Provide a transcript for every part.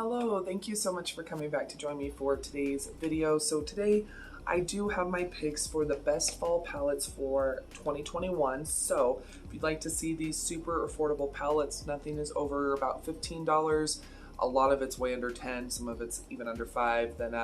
Hello, thank you so much for coming back to join me for today's video. So today I do have my picks for the best fall palettes for 2021. So if you'd like to see these super affordable palettes, nothing is over about $15. A lot of it's way under 10, some of it's even under 5, then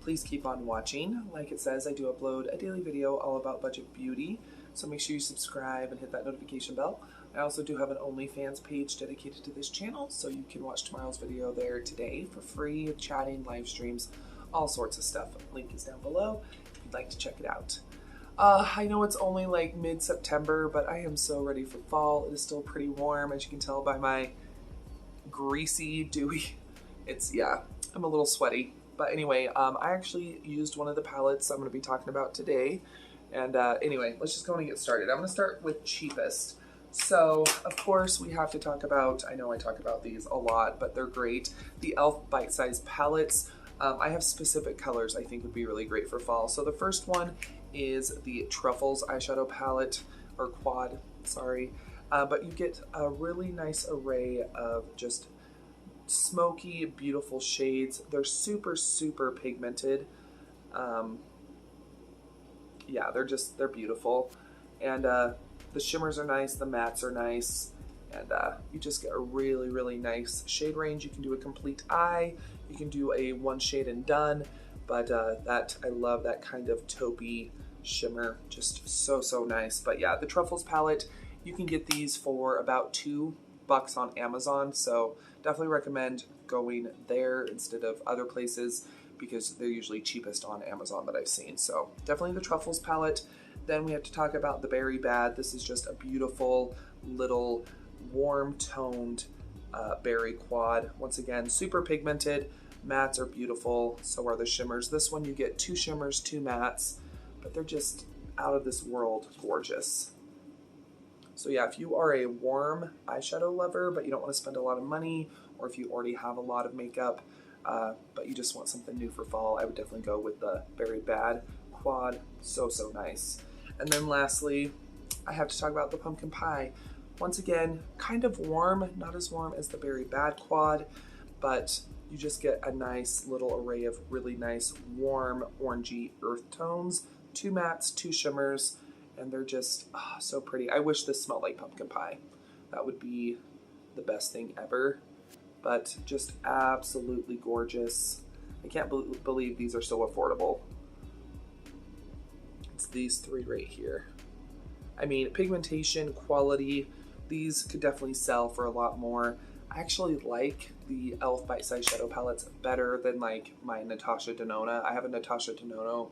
please keep on watching. Like it says, I do upload a daily video all about budget beauty. So make sure you subscribe and hit that notification bell. I also do have an OnlyFans page dedicated to this channel, so you can watch tomorrow's video there today for free, chatting, live streams, all sorts of stuff. Link is down below if you'd like to check it out. I know it's only like mid-September, but I am so ready for fall. It is still pretty warm, as you can tell by my greasy, dewy, I'm a little sweaty. But anyway, I actually used one of the palettes I'm going to be talking about today. And anyway, let's just go and get started. I'm going to start with cheapest. So, of course, we have to talk about, I know I talk about these a lot, but they're great. The e.l.f. bite-size palettes. I have specific colors I think would be really great for fall. So the first one is the Truffles eyeshadow palette, or quad, sorry. But you get a really nice array of just smoky, beautiful shades. They're super, super pigmented. Yeah, they're beautiful. And the shimmers are nice, the mattes are nice, and you just get a really, really nice shade range. You can do a complete eye, you can do a one shade and done, but I love that kind of taupey shimmer, just so, so nice. But yeah, the Truffles palette, you can get these for about $2 on Amazon, so definitely recommend going there instead of other places because they're usually cheapest on Amazon that I've seen. So definitely the Truffles palette. Then we have to talk about the Berry Bad. This is just a beautiful little warm toned berry quad. Once again, super pigmented. Mattes are beautiful, so are the shimmers. This one you get 2 shimmers, 2 mattes, but they're just out of this world gorgeous. So yeah, if you are a warm eyeshadow lover, but you don't want to spend a lot of money, or if you already have a lot of makeup, but you just want something new for fall, I would definitely go with the Berry Bad quad. So, so nice. And then lastly, I have to talk about the Pumpkin Pie. Once again, kind of warm, not as warm as the Berry Bad quad, but you just get a nice little array of really nice warm orangey earth tones, 2 mattes, 2 shimmers, and they're just so pretty. I wish this smelled like pumpkin pie. That would be the best thing ever, but just absolutely gorgeous. I can't believe these are so affordable. It's these 3 right here. I mean, pigmentation, quality, these could definitely sell for a lot more. I actually like the e.l.f. bite-size shadow palettes better than like my Natasha Denona. I have a Natasha Denona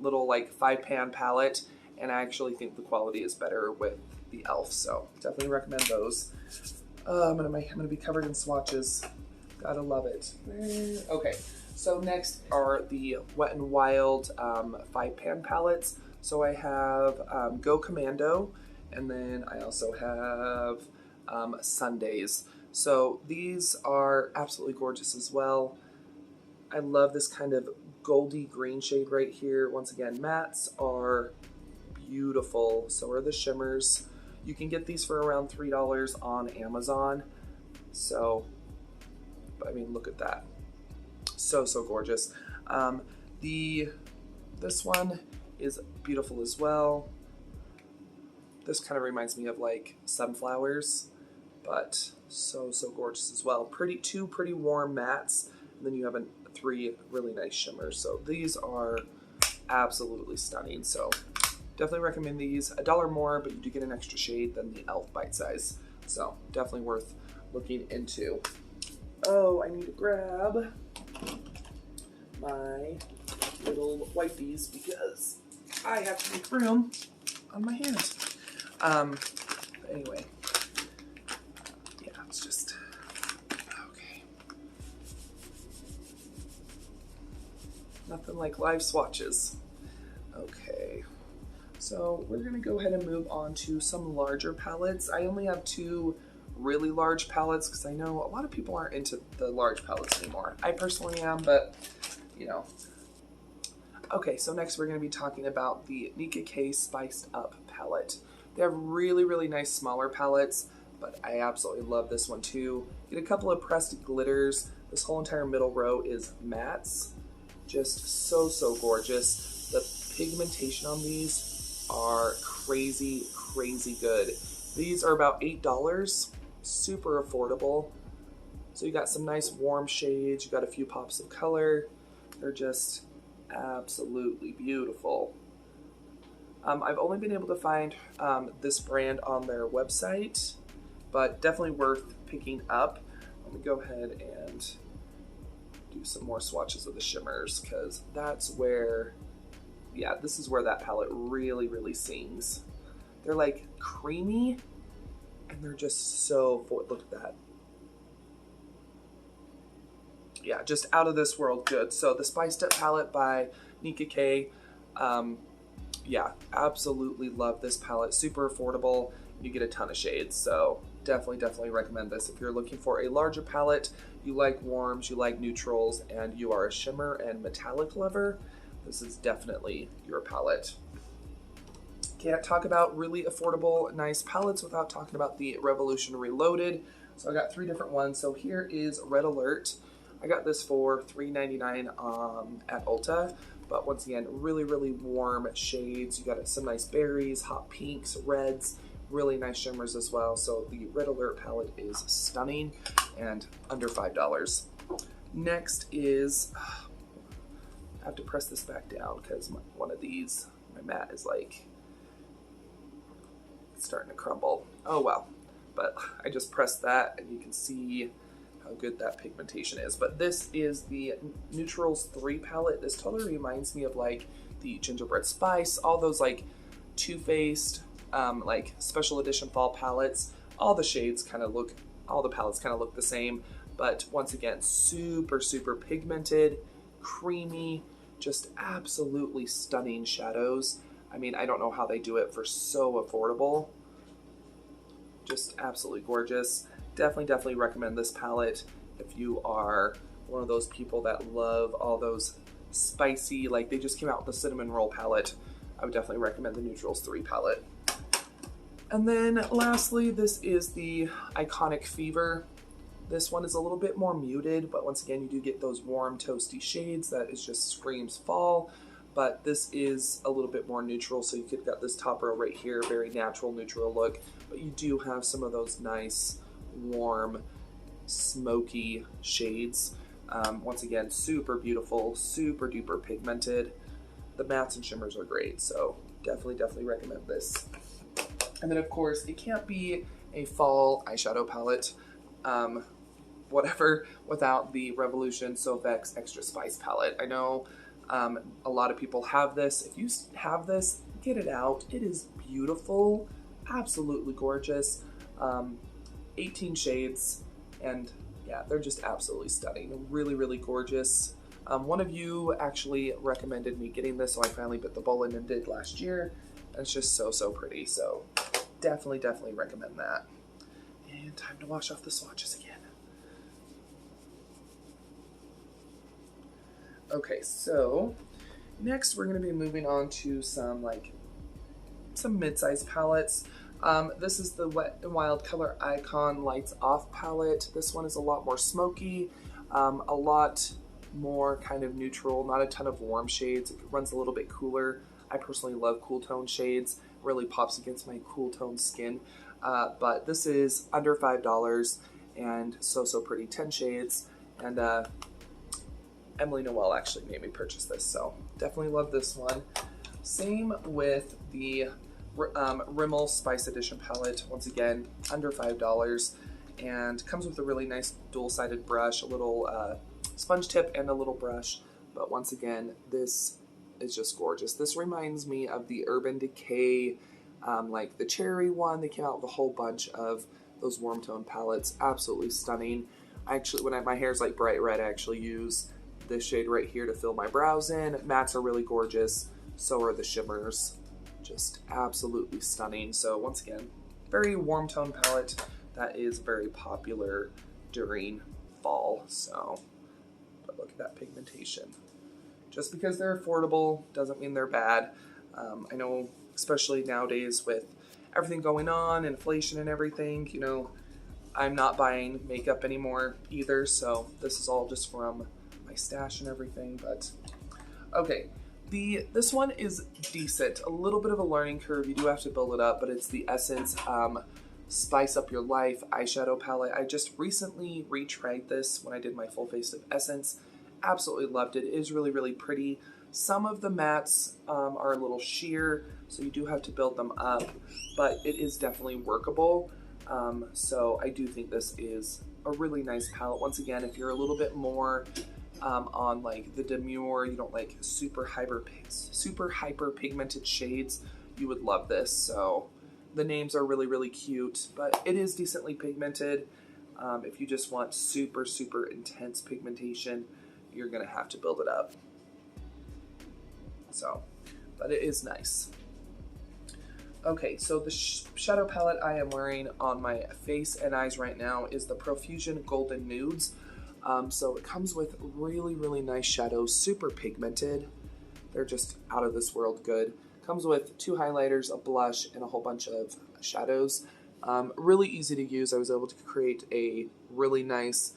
little like 5-pan palette, and I actually think the quality is better with the e.l.f. So definitely recommend those. I'm gonna be covered in swatches. Gotta love it. Okay. So next are the Wet n Wild 5-pan palettes. So I have Go Commando, and then I also have Sundays. So these are absolutely gorgeous as well. I love this kind of goldy green shade right here. Once again, mattes are beautiful. So are the shimmers. You can get these for around $3 on Amazon. So, I mean, look at that. So, so gorgeous. This one is beautiful as well. This kind of reminds me of like sunflowers, but so, so gorgeous as well. Two pretty warm mattes, and then you have 3 really nice shimmers. So these are absolutely stunning. So definitely recommend these. $1 more, but you do get an extra shade than the e.l.f. bite size. So definitely worth looking into. Oh, I need to grab my little wipies because I have to make room on my hands. But anyway, yeah, it's just, okay. Nothing like live swatches. Okay, so we're gonna go ahead and move on to some larger palettes. I only have 2 really large palettes because I know a lot of people aren't into the large palettes anymore. I personally am, but you know. Okay, so next we're going to be talking about the Nikka K Spiced Up palette. They have really, really nice smaller palettes. but I absolutely love this one too. Get a couple of pressed glitters. This whole entire middle row is mattes. Just so, so gorgeous. The pigmentation on these are crazy, crazy good. These are about $8, super affordable. So you got some nice warm shades, you got a few pops of color. They're just absolutely beautiful. I've only been able to find this brand on their website, but definitely worth picking up. Let me go ahead and do some more swatches of the shimmers, because that's where, yeah, this is where that palette really, really sings. They're like creamy, and they're just so, look at that. Yeah, just out of this world good. So the Spiced Up palette by Nikka K. Yeah, absolutely love this palette. Super affordable. You get a ton of shades. So definitely recommend this. If you're looking for a larger palette, you like warms, you like neutrals, and you are a shimmer and metallic lover, this is definitely your palette. Can't talk about really affordable, nice palettes without talking about the Revolution Reloaded. So I got 3 different ones. So here is Red Alert. I got this for $3.99 at Ulta, but once again, really, really warm shades. You got some nice berries, hot pinks, reds, really nice shimmers as well. So the Red Alert palette is stunning and under $5. Next is, I have to press this back down because one of these, my mat is like, it's starting to crumble. Oh well, but I just pressed that and you can see how good that pigmentation is. But this is the Neutrals 3 palette. This totally reminds me of like the Gingerbread Spice, all those like Too Faced, like special edition fall palettes. All the shades kind of look, all the palettes kind of look the same, but once again, super, super pigmented, creamy, just absolutely stunning shadows. I mean, I don't know how they do it for so affordable. Just absolutely gorgeous. Definitely recommend this palette if you are one of those people that love all those spicy, like they just came out with the cinnamon roll palette. I would definitely recommend the Neutrals 3 palette. And then lastly, this is the Iconic Fever. This one is a little bit more muted, but once again, you do get those warm, toasty shades that is just screams fall. But this is a little bit more neutral, so you could got this top row right here, very natural neutral look, but you do have some of those nice, warm, smoky shades. Once again, super beautiful, super duper pigmented. The mattes and shimmers are great, so definitely recommend this. And then of course, it can't be a fall eyeshadow palette, whatever, without the Revolution Sofax Extra Spice palette. I know a lot of people have this. If you have this, get it out. It is beautiful, absolutely gorgeous. 18 shades, and yeah, they're just absolutely stunning. Really gorgeous. One of you actually recommended me getting this, so I finally bit the bullet and did last year. And it's just so pretty, so definitely recommend that. And time to wash off the swatches again. Okay, so next we're going to be moving on to some mid-size palettes. This is the Wet n Wild Coloricon Lights Off palette. This one is a lot more smoky, a lot more kind of neutral, not a ton of warm shades. It runs a little bit cooler. I personally love cool tone shades. Really pops against my cool tone skin. But this is under $5 and so pretty, 10 shades. And Emily Noel actually made me purchase this, so definitely love this one. Same with the Rimmel Spice Edition palette. Once again, under $5, and comes with a really nice dual-sided brush, a little sponge tip and a little brush. But once again, this is just gorgeous. This reminds me of the Urban Decay, like the cherry one. They came out with a whole bunch of those warm tone palettes. Absolutely stunning. Actually, when my hair's like bright red, I actually use this shade right here to fill my brows in. Mattes are really gorgeous. So are the shimmers. Just absolutely stunning. So once again, very warm tone palette that is very popular during fall. So, but look at that pigmentation. Just because they're affordable doesn't mean they're bad. I know, especially nowadays with everything going on, inflation and everything, you know, I'm not buying makeup anymore either, so this is all just from my stash and everything. But okay, this one is decent. A little bit of a learning curve. You do have to build it up, but it's the Essence Spice Up Your Life eyeshadow palette. I just recently retried this when I did my full face of Essence. Absolutely loved it. It is really, really pretty. Some of the mattes are a little sheer, so you do have to build them up, but it is definitely workable. So I do think this is a really nice palette. Once again, if you're a little bit more on like the demure, you don't like super hyper pigmented shades, you would love this. So the names are really, really cute, but it is decently pigmented. If you just want super, super intense pigmentation, you're gonna have to build it up. So, but it is nice. Okay, so the shadow palette I am wearing on my face and eyes right now is the Profusion Golden Nudes. So it comes with really, really nice shadows, super pigmented. They're just out of this world good. Comes with 2 highlighters, a blush, and a whole bunch of shadows. Really easy to use. I was able to create a really nice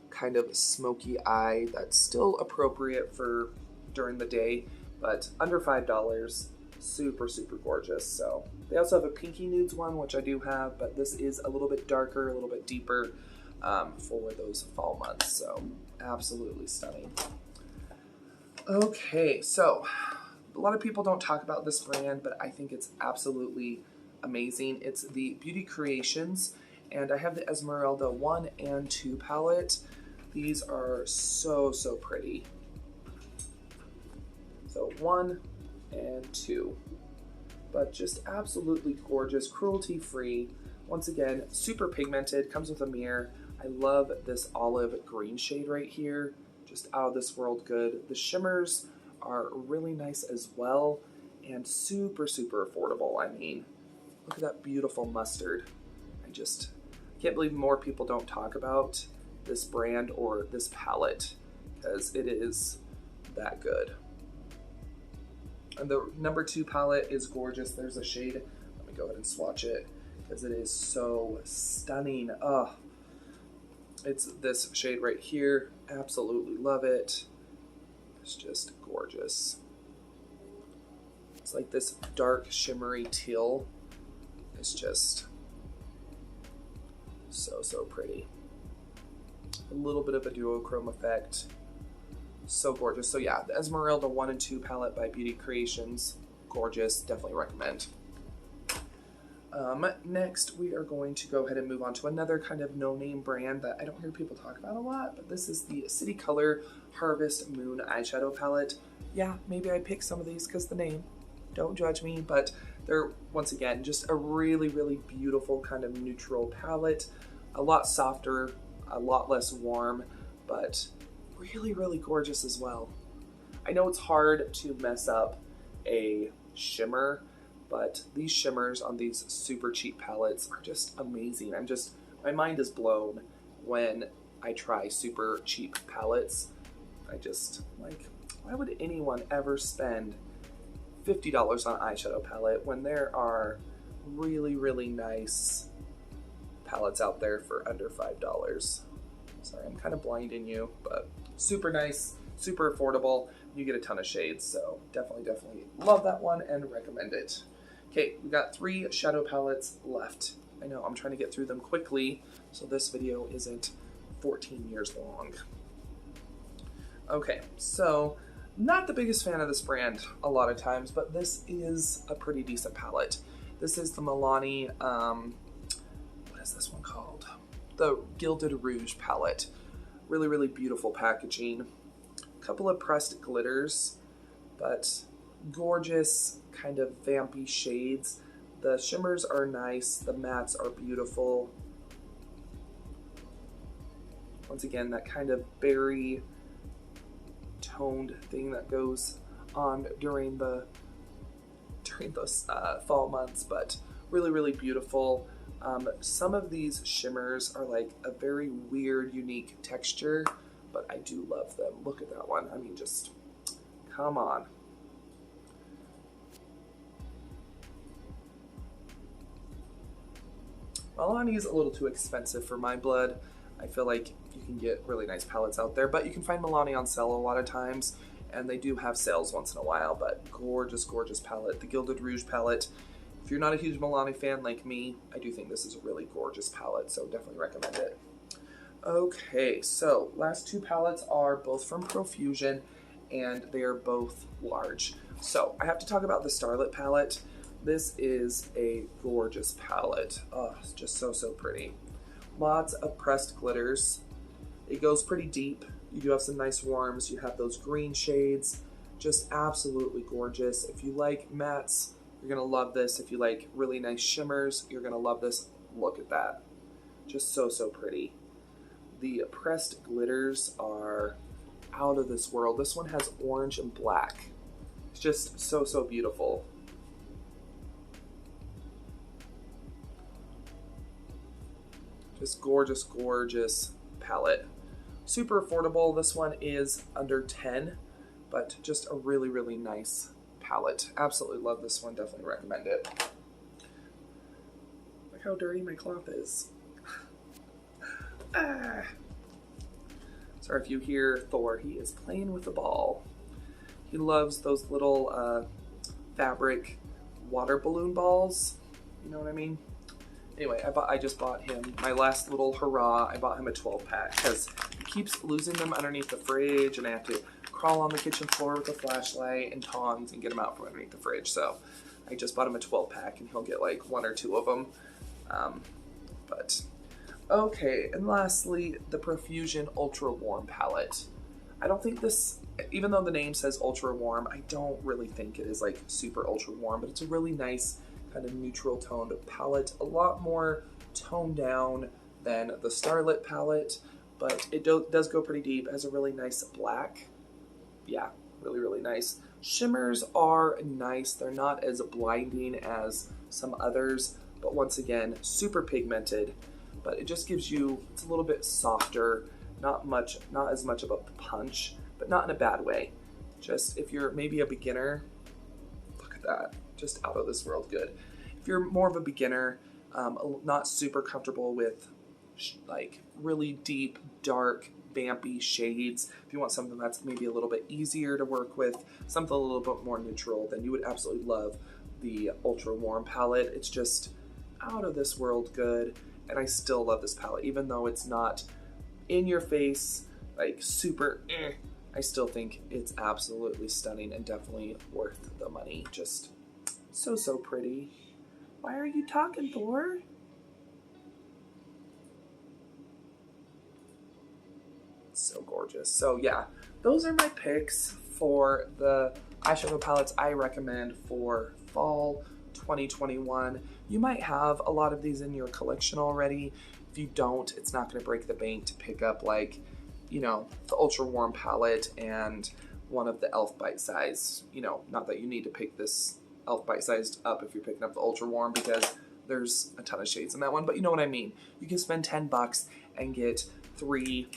kind of smoky eye that's still appropriate for during the day, but under $5. Super, super gorgeous. So they also have a Pinky Nudes one, which I do have, but this is a little bit darker, a little bit deeper for those fall months. So absolutely stunning. Okay, so a lot of people don't talk about this brand, but I think it's absolutely amazing. It's the Beauty Creations, and I have the Esmeralda 1 and 2 palette. These are so, so pretty. So 1 and 2, but just absolutely gorgeous, cruelty-free. Once again, super pigmented, comes with a mirror. I love this olive green shade right here, just out of this world good. The shimmers are really nice as well, and super, super affordable. I mean, look at that beautiful mustard. I can't believe more people don't talk about this brand or this palette, because it is that good. And the number 2 palette is gorgeous. There's a shade. Let me go ahead and swatch it because it is so stunning. Oh, it's this shade right here. Absolutely love it. It's just gorgeous. It's like this dark shimmery teal. It's just so, so pretty. A little bit of a duochrome effect. So gorgeous. So yeah, the Esmeralda 1 and 2 palette by Beauty Creations. Gorgeous. Definitely recommend. Next, we are going to go ahead and move on to another kind of no-name brand that I don't hear people talk about a lot, but this is the City Color Harvest Moon eyeshadow palette. Yeah, maybe I picked some of these because the name. Don't judge me, but they're, once again, just a really, really beautiful kind of neutral palette. A lot softer, a lot less warm, but really, really gorgeous as well. I know it's hard to mess up a shimmer, but these shimmers on these super cheap palettes are just amazing. My mind is blown when I try super cheap palettes. Like, why would anyone ever spend $50 on an eyeshadow palette when there are really, really nice palettes out there for under $5? Sorry, I'm kind of blinding you, but super nice, super affordable. You get a ton of shades, so definitely love that one and recommend it. Okay, we got 3 shadow palettes left. I know, I'm trying to get through them quickly, so this video isn't 14 years long. Okay, so not the biggest fan of this brand a lot of times, but this is a pretty decent palette. This is the Milani, what is this one called? The Gilded Rouge palette. Really, really beautiful packaging. A couple of pressed glitters, but gorgeous kind of vampy shades. The shimmers are nice. The mattes are beautiful. Once again, that kind of berry toned thing that goes on during those fall months, but really, really beautiful. Some of these shimmers are like a very weird, unique texture, but I do love them. Look at that one. I mean, just come on. Milani is a little too expensive for my blood. I feel like you can get really nice palettes out there, but you can find Milani on sale a lot of times, and they do have sales once in a while, but gorgeous, gorgeous palette. The Gilded Rouge palette. If you're not a huge Milani fan like me, I do think this is a really gorgeous palette, so definitely recommend it. Okay, so last two palettes are both from Profusion, and they are both large. So I have to talk about the Starlit palette. This is a gorgeous palette. Oh, it's just so, so pretty. Lots of pressed glitters. It goes pretty deep. You do have some nice warms. You have those green shades. Just absolutely gorgeous. If you like mattes, you're gonna love this. If you like really nice shimmers, you're gonna love this. Look at that. Just so, so pretty. The pressed glitters are out of this world. This one has orange and black. It's just so, so beautiful. Just gorgeous, gorgeous palette. Super affordable. This one is under 10, but just a really, really nice palette. Absolutely love this one. Definitely recommend it. Look how dirty my cloth is. Sorry if you hear Thor, he is playing with the ball. He loves those little fabric water balloon balls. You know what I mean? Anyway, I just bought him my last little hurrah. I bought him a 12-pack because he keeps losing them underneath the fridge, and I have to crawl on the kitchen floor with a flashlight and tongs and get him out from underneath the fridge. So I just bought him a 12-pack, and he'll get like 1 or 2 of them. But okay, and lastly, the Profusion Ultra Warm palette. I don't think this, even though the name says ultra warm, I don't really think it is like super ultra warm, but it's a really nice kind of neutral toned palette. A lot more toned down than the Starlit palette, but it does go pretty deep. It has a really nice black. Yeah, really, really nice. Shimmers are nice. They're not as blinding as some others, but once again, super pigmented. But it just gives you, it's a little bit softer, not as much of a punch, but not in a bad way. Just if you're maybe a beginner, look at that, just out of this world good. If you're more of a beginner, not super comfortable with like really deep, dark, vampy shades, if you want something that's maybe a little bit easier to work with, something a little bit more neutral, then you would absolutely love the Ultra Warm palette. It's just out of this world good. And I still love this palette, even though it's not in your face, like super I still think it's absolutely stunning and definitely worth the money. Just so, so pretty. Why are you talking, Thor? So gorgeous. So yeah, those are my picks for the eyeshadow palettes I recommend for fall 2021. You might have a lot of these in your collection already. If you don't, it's not going to break the bank to pick up, like, you know, the Ultra Warm palette and one of the e.l.f. Bite Size. You know, not that you need to pick this e.l.f. Bite Sized up if you're picking up the Ultra Warm, because there's a ton of shades in that one, but you know what I mean. You can spend 10 bucks and get 3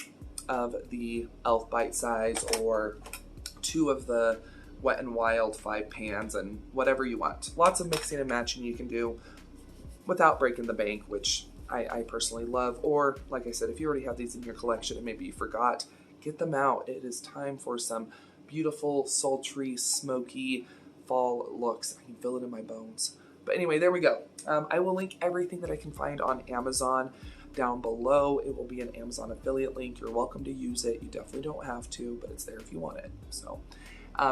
of the e.l.f. Bite Size or 2 of the Wet n Wild 5 pans and whatever you want. Lots of mixing and matching you can do without breaking the bank, which I personally love. Or, like I said, if you already have these in your collection and maybe you forgot, get them out. It is time for some beautiful, sultry, smoky fall looks. I can feel it in my bones. But anyway, there we go. I will link everything that I can find on Amazon down below. It will be an Amazon affiliate link. You're welcome to use it. You definitely don't have to, but it's there if you want it. So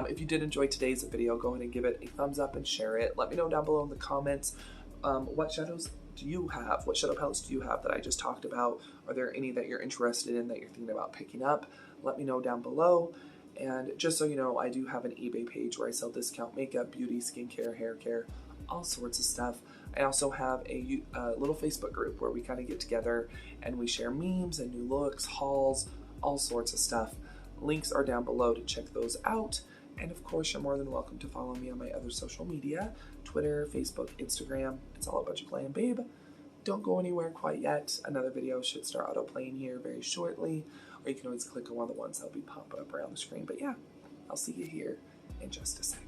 if you did enjoy today's video, go ahead and give it a thumbs up and share it. Let me know down below in the comments what shadows do you have? What shadow palettes do you have that I just talked about? Are there any that you're interested in that you're thinking about picking up? Let me know down below. And just so you know, I do have an eBay page where I sell discount makeup, beauty, skincare, hair care, all sorts of stuff. I also have a little Facebook group where we kind of get together and we share memes and new looks, hauls, all sorts of stuff. Links are down below to check those out. And of course, you're more than welcome to follow me on my other social media, Twitter, Facebook, Instagram. It's all about you playing, babe. Don't go anywhere quite yet. Another video should start auto-playing here very shortly. Or you can always click on one of the ones that'll be popping up around the screen. But yeah, I'll see you here in just a second.